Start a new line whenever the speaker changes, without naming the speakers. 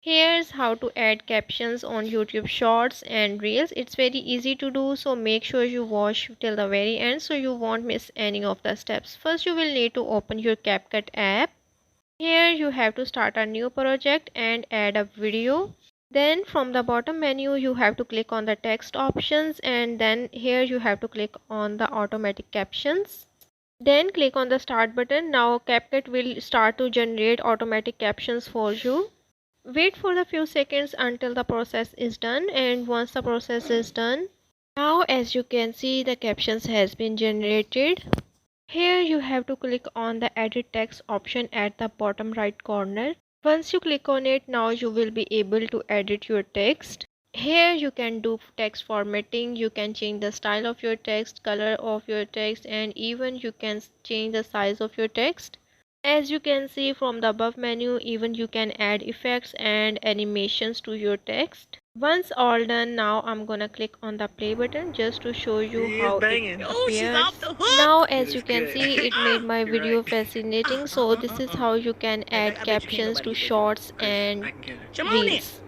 Here's how to add captions on YouTube Shorts and Reels. It's very easy to do, so make sure you watch till the very end so you won't miss any of the steps. First, you will need to open your CapCut app. Here you have to start a new project and add a video. Then from the bottom menu you have to click on the text options, and then here you have to click on the automatic captions. Then click on the start button. Now CapCut will start to generate automatic captions for you. Wait for a few seconds until the process is done, and once the process is done, now as you can see the captions has been generated. Here you have to click on the edit text option at the bottom right corner. Once you click on it, now you will be able to edit your text. Here you can do text formatting, you can change the style of your text, color of your text, and even you can change the size of your text. As you can see from the above menu, even you can add effects and animations to your text. Once all done, now I'm gonna click on the play button just to show you how it appears. Now as you can see, it made my video fascinating. So this is how you can add captions to shorts and reels.